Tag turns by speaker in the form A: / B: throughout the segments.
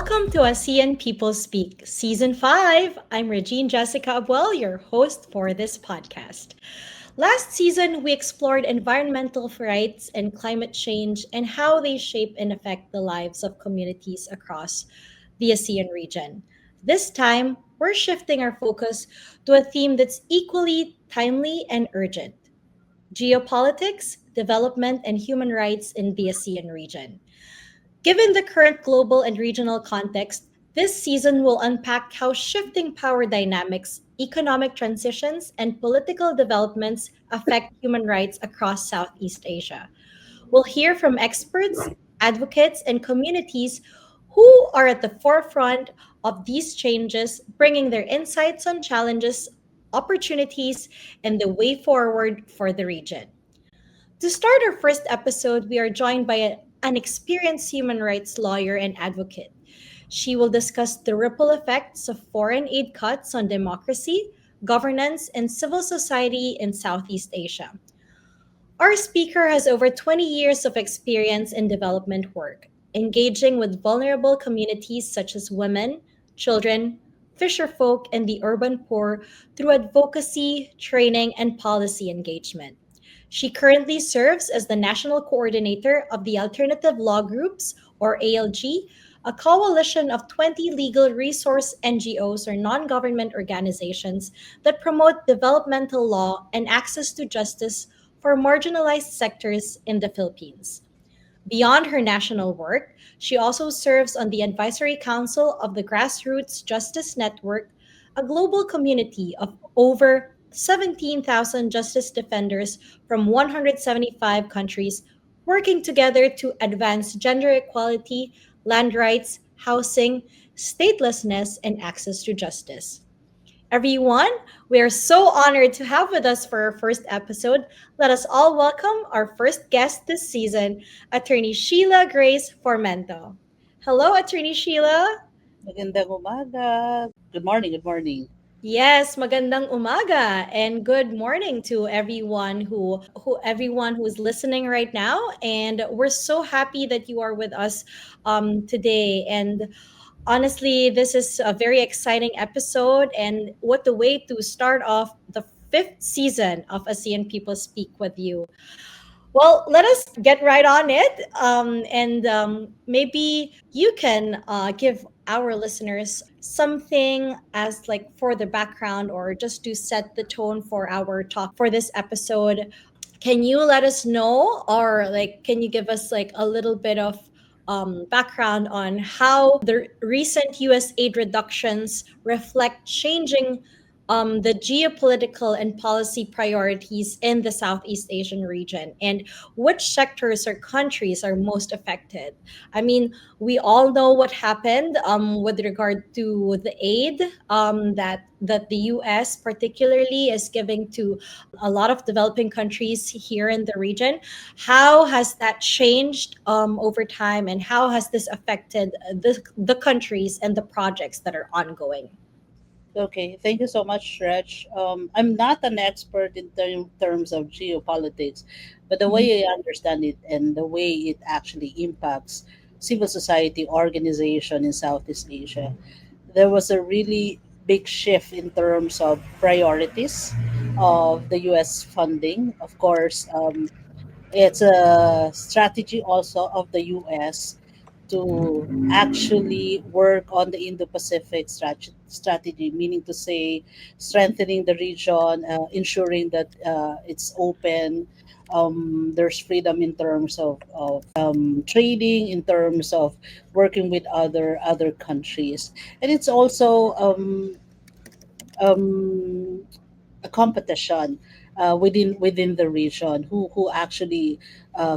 A: Welcome to ASEAN Peoples Speak, Season 5. I'm Regine Jessica Abuel, your host for this podcast. Last season, we explored environmental rights and climate change and how they shape and affect the lives of communities across the ASEAN region. This time, we're shifting our focus to a theme that's equally timely and urgent: geopolitics, development, and human rights in the ASEAN region. Given the current global and regional context, this season will unpack how shifting power dynamics, economic transitions, and political developments affect human rights across Southeast Asia. We'll hear from experts, advocates, and communities who are at the forefront of these changes, bringing their insights on challenges, opportunities, and the way forward for the region. To start our first episode, we are joined by an experienced human rights lawyer and advocate. She will discuss the ripple effects of foreign aid cuts on democracy, governance, and civil society in Southeast Asia. Our speaker has over 20 years of experience in development work, engaging with vulnerable communities such as women, children, fisherfolk, and the urban poor through advocacy, training, and policy engagement. She currently serves as the national coordinator of the Alternative Law Groups, or ALG, a coalition of 20 legal resource NGOs or non government organizations that promote developmental law and access to justice for marginalized sectors in the Philippines. Beyond her national work, she also serves on the advisory council of the Grassroots Justice Network, a global community of over 17,000 justice defenders from 175 countries working together to advance gender equality, land rights, housing, statelessness, and access to justice. Everyone, we are so honored to have with us for our first episode. Let us all welcome our first guest this season, Attorney Sheila Grace Formento. Hello, Attorney Sheila.
B: Magandang umaga. Good morning, good morning.
A: Yes, magandang umaga and good morning to everyone who is listening right now, and we're so happy that you are with us today. And honestly, this is a very exciting episode, and what the way to start off the fifth season of ASEAN People Speak with you. Well, let us get right on it. And maybe you can give our listeners something as like for the background or just to set the tone for our talk for this episode. Can you let us know, or like can you give us like a little bit of background on how the recent US aid reductions reflect changing the geopolitical and policy priorities in the Southeast Asian region, and which sectors or countries are most affected? I mean, we all know what happened with regard to the aid that the US particularly is giving to a lot of developing countries here in the region. How has that changed over time, and how has this affected the countries and the projects that are ongoing?
B: Okay, thank you so much, Reg. I'm not an expert in terms of geopolitics, but the
A: Mhm.
B: way I understand it and the way it actually impacts civil society organization in Southeast Asia, there was a really big shift in terms of priorities of the U.S. funding. Of course, it's a strategy also of the US to actually work on the Indo-Pacific strategy, meaning to say strengthening the region, ensuring that it's open. There's freedom in terms of trading, in terms of working with other countries, and it's also um, a competition within the region who actually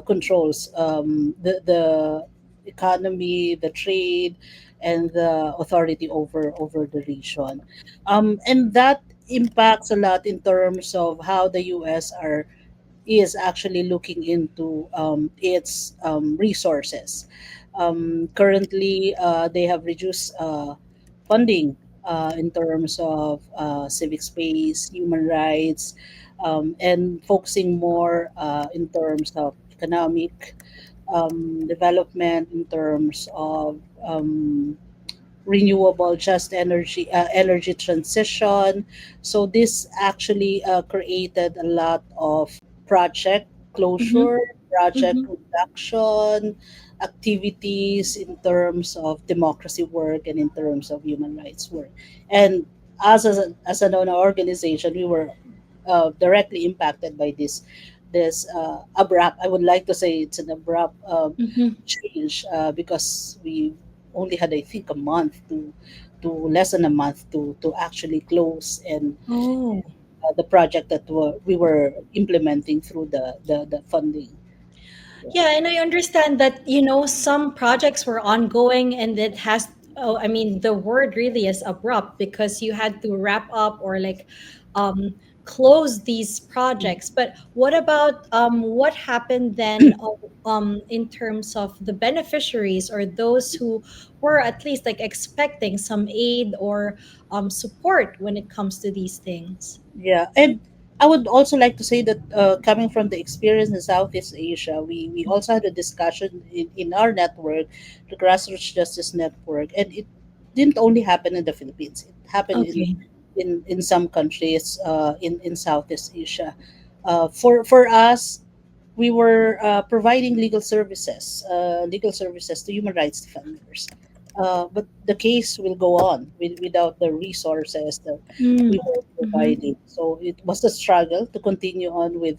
B: controls the economy, the trade, and the authority over the region, and that impacts a lot in terms of how the U.S. are is actually looking into its resources. Currently, they have reduced funding in terms of civic space, human rights, and focusing more in terms of economic development, in terms of renewable, just energy transition. So this actually created a lot of project
A: Mm-hmm.
B: closure, project
A: Mm-hmm.
B: reduction, activities in terms of democracy work and in terms of human rights work. And as an organization, we were directly impacted by this abrupt. I would like to say it's an abrupt
A: Mm-hmm.
B: change because we only had, I think, a month to less than a month to actually close and
A: Oh.
B: the project that we were implementing through the funding. Yeah.
A: Yeah, and I understand that, some projects were ongoing and it has, oh, I mean, the word really is abrupt because you had to wrap up or like um close these projects. But what about what happened then in terms of the beneficiaries or those who were at least like expecting some aid or support when it comes to these things?
B: Yeah, and I would also like to say that coming from the experience in Southeast Asia, we also had a discussion in our network, the Grassroots Justice Network, and it didn't only happen in the Philippines. It happened
A: Okay.
B: in some countries in Southeast Asia. For us, we were providing legal services to human rights defenders. But the case will go on without the resources that
A: Mm.
B: we were
A: Mm-hmm.
B: providing. So it was a struggle to continue on with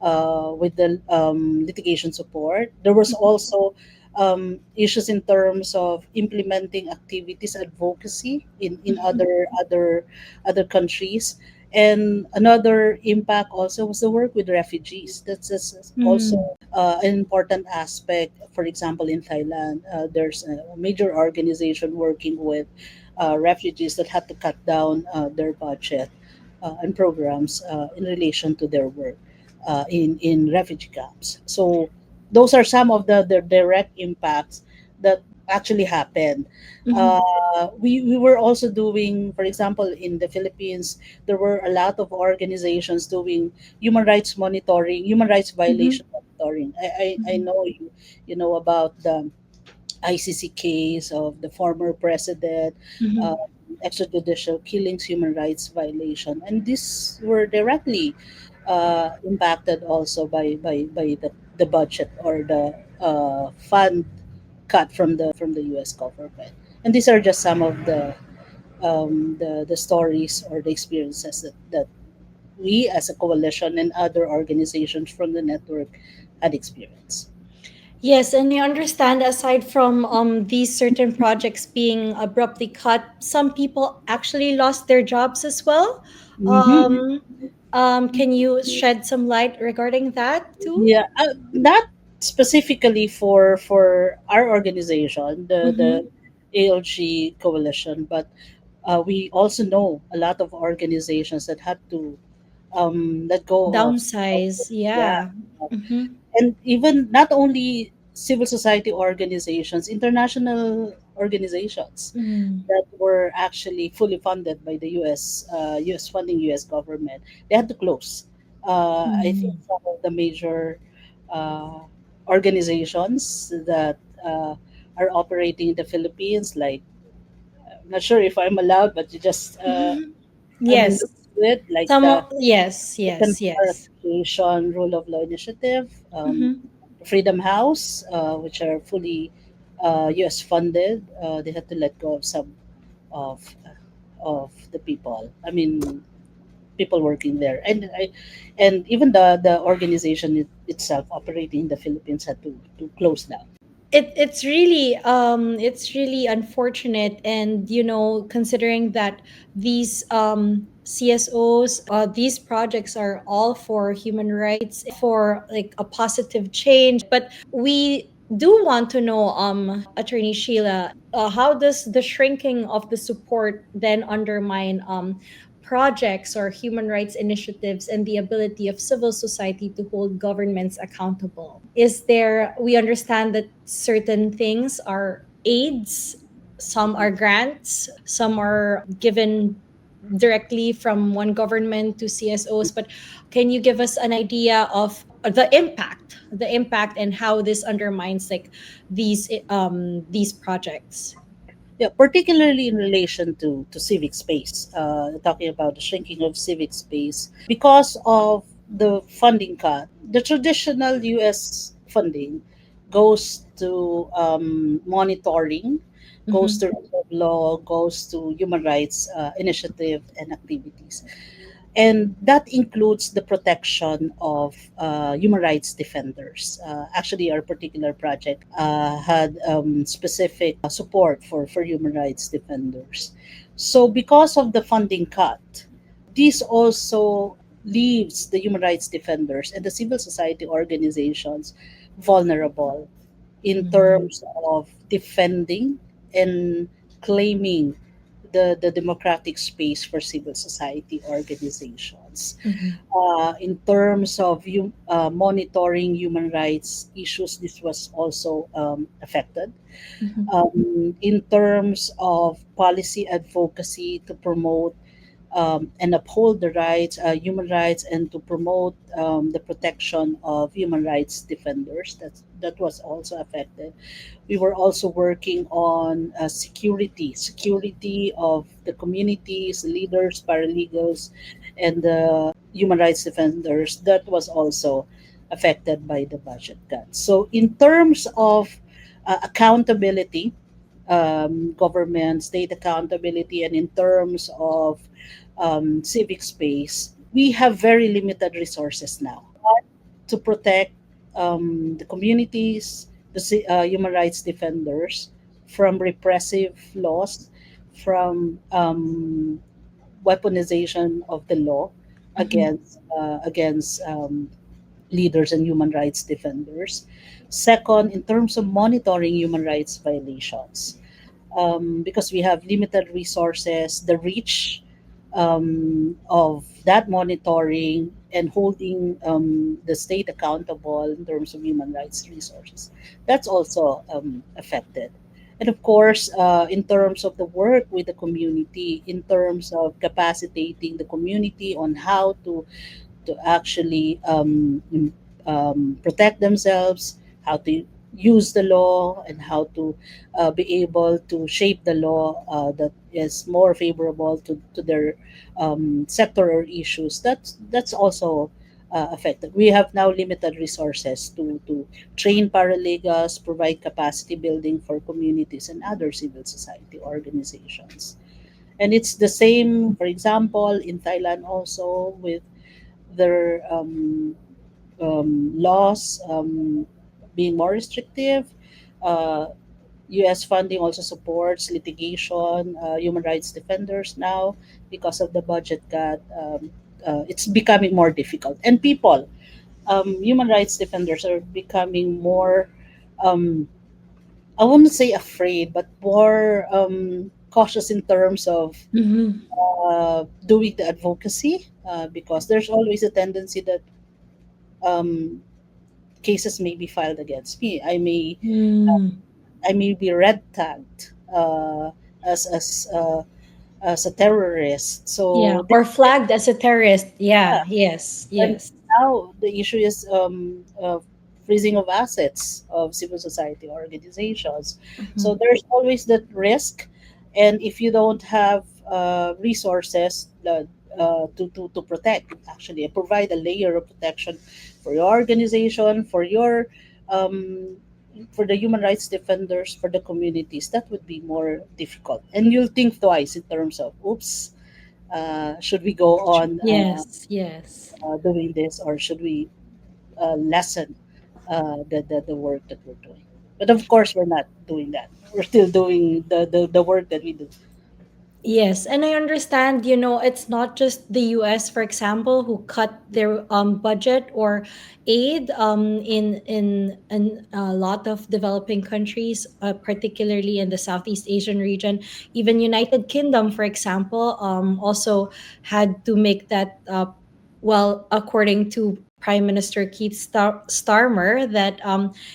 B: the litigation support. There was also issues in terms of implementing activities advocacy in other countries. And another impact also was the work with refugees. That's also
A: Mm-hmm.
B: an important aspect. For example, in Thailand, there's a major organization working with refugees that had to cut down their budget and programs in relation to their work in refugee camps. So those are some of the direct impacts that actually happened.
A: Mm-hmm.
B: We were also doing, for example, in the Philippines, there were a lot of organizations doing human rights monitoring, human rights
A: Mm-hmm.
B: violation monitoring. I
A: Mm-hmm.
B: know you know about the ICC case of the former president, uh,
A: Mm-hmm.
B: extrajudicial killings, human rights violation, and these were directly impacted also by the budget or the fund cut from the U.S. government. And these are just some of the stories or the experiences that we as a coalition and other organizations from the network had experienced.
A: Yes, and you understand aside from these certain projects being abruptly cut, some people actually lost their jobs as well.
B: Mm-hmm.
A: Um, can you shed some light regarding that too?
B: Yeah, not specifically for our organization, the
A: Mm-hmm.
B: ALG coalition, but we also know a lot of organizations that had to let go of
A: Downsize,
B: yeah,
A: yeah. Mm-hmm.
B: and even not only civil society organizations, international organizations
A: Mm.
B: that were actually fully funded by the U.S. funding U.S. government, they had to close. I think
A: Mm.
B: some of the major uh, organizations that are operating in the Philippines, like I'm not sure if I'm allowed, but you just I'm in
A: Yes.
B: it, like
A: Some, yes,
B: Open
A: yes, yes.
B: Clarification Rule of Law Initiative,
A: Mm-hmm.
B: Freedom House, which are fully U.S. funded. They had to let go of some of of the people. I mean, people working there, and even the organization itself operating in the Philippines had to close down.
A: It's really unfortunate, and considering that these CSOs, these projects are all for human rights, for like a positive change. But we do want to know, Attorney Sheila, how does the shrinking of the support then undermine projects or human rights initiatives and the ability of civil society to hold governments accountable? Is there, we understand that certain things are aids, some are grants, some are given directly from one government to CSOs, but can you give us an idea of the impact and how this undermines like these projects?
B: Yeah, particularly in relation to civic space, talking about the shrinking of civic space because of the funding cut. The traditional U.S. funding goes to monitoring, goes
A: Mm-hmm.
B: to rule of law, goes to human rights initiative and activities, and that includes the protection of human rights defenders. Actually, our particular project had specific support for human rights defenders. So, because of the funding cut, this also leaves the human rights defenders and the civil society organizations vulnerable in
A: Mm-hmm.
B: terms of defending and claiming the democratic space for civil society organizations.
A: Mm-hmm.
B: In terms of monitoring human rights issues, this was also affected.
A: Mm-hmm.
B: In terms of policy advocacy to promote and uphold the rights, human rights, and to promote the protection of human rights defenders. That was also affected. We were also working on security of the communities, leaders, paralegals, and the human rights defenders. That was also affected by the budget cuts. So, in terms of accountability, government, state accountability, and in terms of civic space, we have very limited resources now to protect the communities, human rights defenders from repressive laws, from weaponization of the law
A: Mm-hmm.
B: against leaders and human rights defenders. Second, in terms of monitoring human rights violations, because we have limited resources, the reach of that monitoring and holding the state accountable in terms of human rights resources, that's also affected. And of course, in terms of the work with the community, in terms of capacitating the community on how to actually protect themselves, how to use the law, and how to be able to shape the law that is more favorable to their sector or issues. That's also affected. We have now limited resources to train paralegals, provide capacity building for communities and other civil society organizations. And it's the same, for example, in Thailand also with their laws being more restrictive. Uh, U.S. funding also supports litigation, human rights defenders now because of the budget cut. It's becoming more difficult. And people, human rights defenders are becoming more, um, I wouldn't say afraid, but more cautious in terms of
A: Mm-hmm.
B: doing the advocacy because there's always a tendency that um, cases may be filed against me.
A: Mm.
B: I may be red tagged as as a terrorist.
A: Yeah,
B: So
A: or flagged as a terrorist. Yeah, yes,
B: and
A: yes.
B: now the issue is freezing of assets of civil society organizations.
A: Mm-hmm.
B: So there's always that risk, and if you don't have resources to protect, actually provide a layer of protection for your organization, um, for the human rights defenders, for the communities, that would be more difficult. And you'll think twice in terms of, oops, should we go on
A: Yes, yes.
B: doing this, or should we lessen the work that we're doing? But of course, we're not doing that. We're still doing the work that we do.
A: Yes, and I understand, it's not just the US, for example, who cut their budget or aid in a lot of developing countries, particularly in the Southeast Asian region. Even United Kingdom, for example, also had to make that well, according to Prime Minister Keith Starmer, that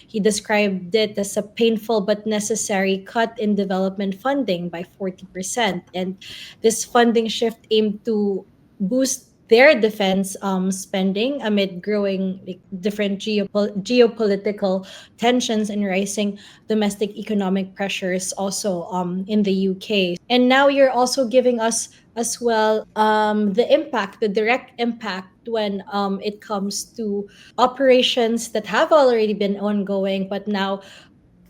A: he described it as a painful but necessary cut in development funding by 40%. And this funding shift aimed to boost their defense spending amid growing like, different geopolitical tensions and rising domestic economic pressures also in the UK. And now you're also giving us as well the direct impact when it comes to operations that have already been ongoing, but now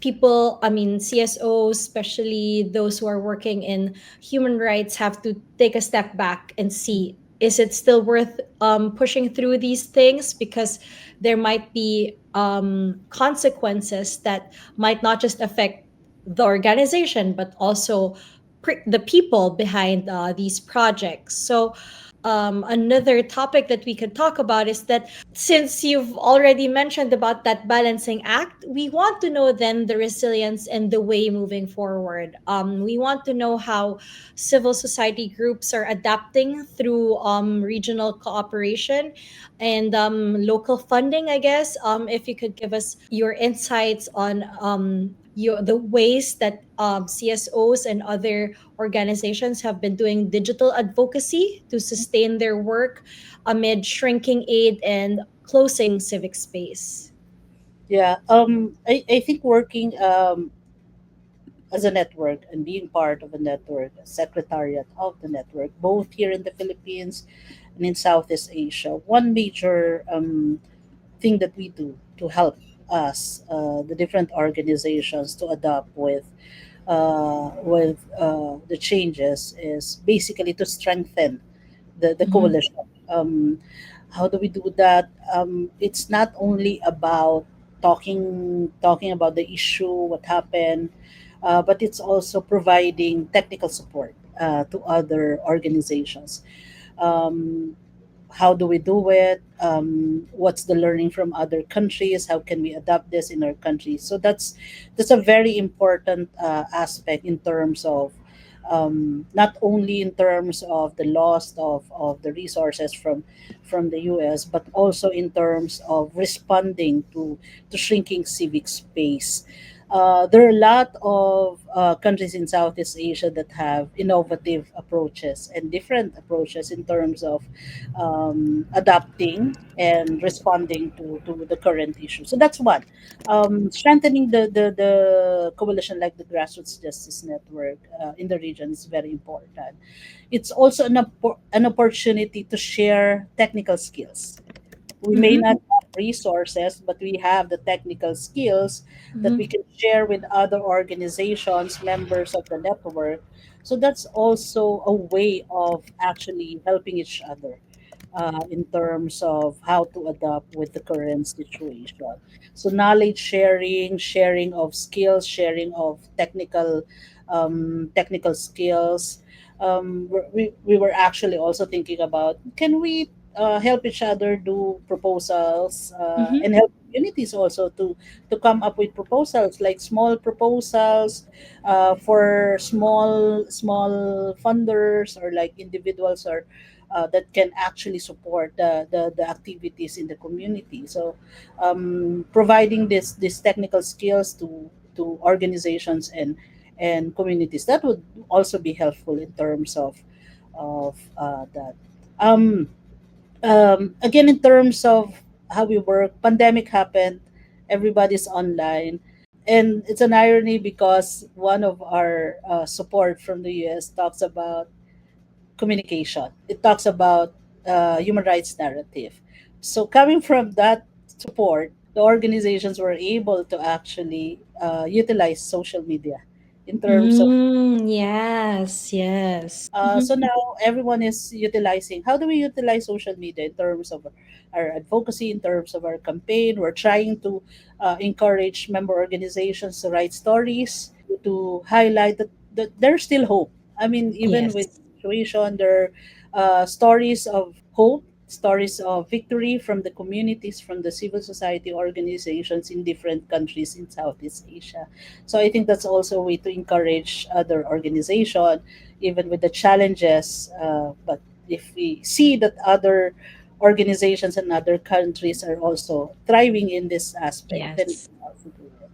A: people, I mean, CSOs, especially those who are working in human rights, have to take a step back and see, is it still worth pushing through these things? Because there might be consequences that might not just affect the organization, but also the people behind these projects. So, another topic that we could talk about is that since you've already mentioned about that balancing act, we want to know then the resilience and the way moving forward. We want to know how civil society groups are adapting through regional cooperation and local funding, I guess. If you could give us your insights on the ways that CSOs and other organizations have been doing digital advocacy to sustain their work amid shrinking aid and closing civic space.
B: Yeah, I think working as a network and being part of a network, a secretariat of the network, both here in the Philippines and in Southeast Asia, one major thing that we do to help us, the different organizations, to adapt with the changes is basically to strengthen the
A: Mhm.
B: coalition. How do we do that? It's not only about talking about the issue, what happened, but it's also providing technical support to other organizations. Um, how do we do it? What's the learning from other countries? How can we adapt this in our country? So that's a very important aspect in terms of not only in terms of the loss of the resources from the US, but also in terms of responding to shrinking civic space. There are a lot of countries in Southeast Asia that have innovative approaches and different approaches in terms of adapting and responding to the current issue. So that's one. Strengthening the coalition like the Grassroots Justice Network in the region is very important. It's also an opportunity to share technical skills. We may
A: Mhm.
B: not have resources, but we have the technical skills that we
A: Mhm.
B: can share with other organizations, members of the network. So that's also a way of actually helping each other in terms of how to adapt with the current situation. So knowledge sharing, sharing of skills, sharing of technical skills. We were actually also thinking about, can we help each other do proposals
A: Mhm.
B: and help communities also to come up with proposals, like small proposals for small funders, or like individuals, or that can actually support the activities in the community. So providing these technical skills to organizations and communities, that would also be helpful in terms of that. Um, Again, in terms of how we work, pandemic happened, everybody's online, and it's an irony because one of our support from the US talks about communication. It talks about human rights narrative. So coming from that support, the organizations were able to actually utilize social media in terms of
A: Yes, yes.
B: so
A: Mhm.
B: now everyone is utilizing. How do we utilize social media in terms of our advocacy, in terms of our campaign? We're trying to encourage member organizations to write stories to highlight that there's still hope. I mean, even with
A: Yes.
B: situation, there are stories of hope, stories of victory from the communities, from the civil society organizations in different countries in Southeast Asia. So I think that's also a way to encourage other organizations even with the challenges. But if we see that other organizations and other countries are also thriving in this aspect, then we
A: Yes.
B: can also do it.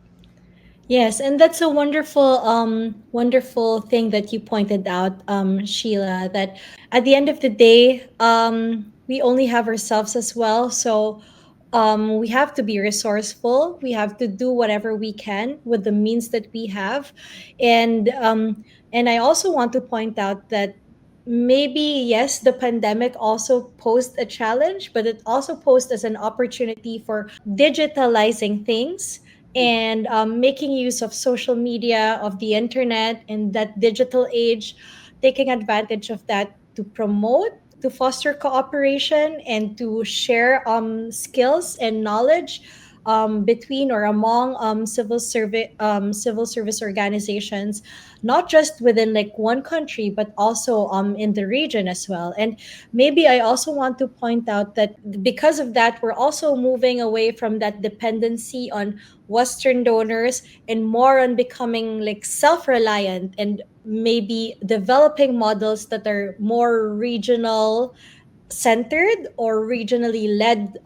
A: Yes, and that's a wonderful thing that you pointed out, Sheila, that at the end of the day, we only have ourselves as well. So we have to be resourceful. We have to do whatever we can with the means that we have. And I also want to point out that maybe yes, the pandemic also posed a challenge, but it also posed as an opportunity for digitalizing things and making use of social media, of the internet, and that digital age, taking advantage of that to promote, to foster cooperation, and to share skills and knowledge between or among civil service organizations, not just within like one country, but also in the region as well. And maybe I also want to point out that because of that, we're also moving away from that dependency on Western donors and more on becoming like self reliant and maybe developing models that are more regional centered or regionally led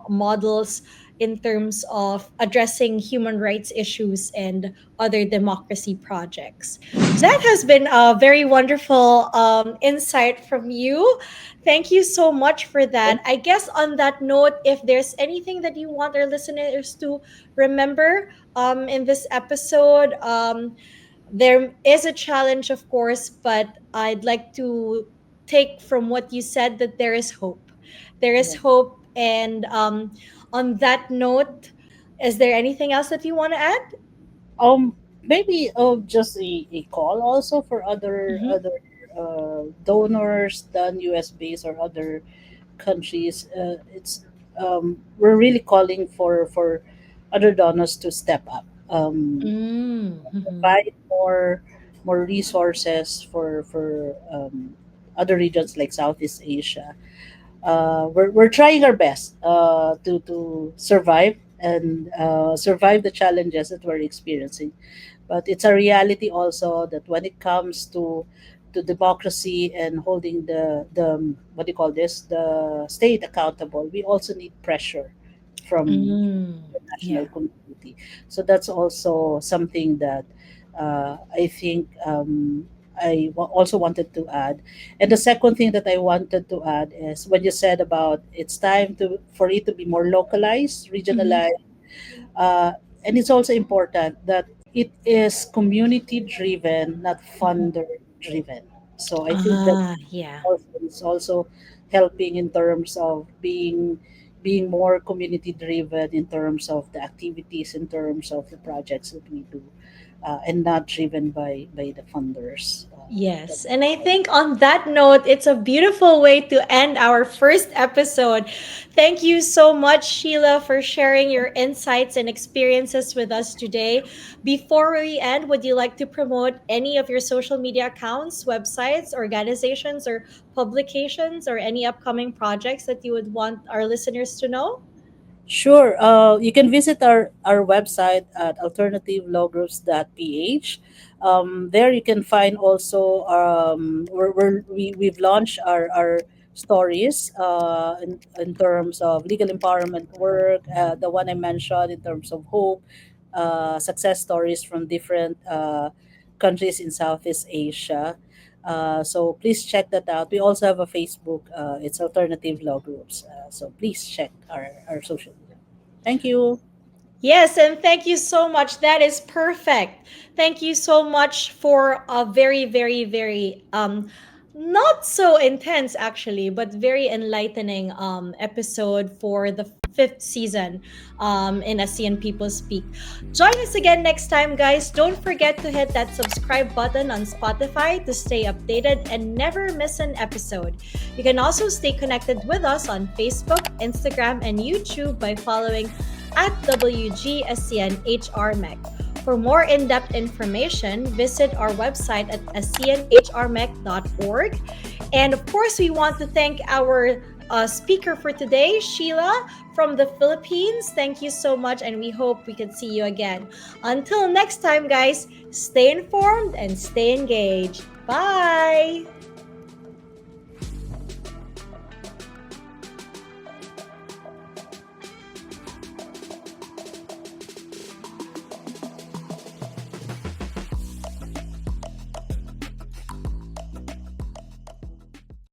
A: models in terms of addressing human rights issues and other democracy projects. So that has been a very wonderful insight from you. Thank you so much for that. I guess on that note, if there's anything that you want our listeners to remember in this episode, there is a challenge, of course, but I'd like to take from what you said that there is hope. There is
B: Yeah.
A: hope. And on that note, is there anything else that you want to add?
B: Maybe just a call also for
A: Mm-hmm.
B: other donors than US based or other countries. It's We're really calling for other donors to step up,
A: Mm-hmm.
B: provide more resources for other regions like Southeast Asia. We're trying our best to survive and survive the challenges that we're experiencing. But it's a reality also that when it comes to democracy and holding the what do you call this, the state accountable, we also need pressure from
A: Mm.
B: the national
A: Yeah.
B: community. So that's also something that I think also wanted to add. And the second thing that I wanted to add is when you said about it's time to for it to be more localized,
A: Mm-hmm.
B: regionalized, uh, and it's also important that it is community driven, not
A: Mm-hmm.
B: funder driven. So I think that
A: Ah, yeah.
B: also is also helping in terms of being more community driven in terms of the activities, in terms of the projects that we do, and not driven by the funders.
A: Yes. And I think on that note, it's a beautiful way to end our first episode. Thank you so much, Sheila, for sharing your insights and experiences with us today. Before we end, would you like to promote any of your social media accounts, websites, organizations, or publications, or any upcoming projects that you would want our listeners to know?
B: Sure. You can visit our website at alternativelawgroups.ph. There you can find also we've launched our stories in terms of legal empowerment work, the one I mentioned in terms of hope, success stories from different countries in Southeast Asia. So please check that out. We also have a Facebook. It's Alternative Law Groups. So please check our social media. Thank you.
A: Yes, and thank you so much. That is perfect. Thank you so much for a very, very, very not so intense actually, but very enlightening episode for the fifth season in ASEAN Peoples Speak. Join us again next time, guys. Don't forget to hit that subscribe button on Spotify to stay updated and never miss an episode. You can also stay connected with us on Facebook, Instagram, and YouTube by following at WGSCNHRMEC. For more in depth information, visit our website at ASEANHRMEC.org. And of course, we want to thank our speaker for today, Sheila from the Philippines. Thank you so much, and we hope we can see you again. Until next time, guys, stay informed and stay engaged. Bye.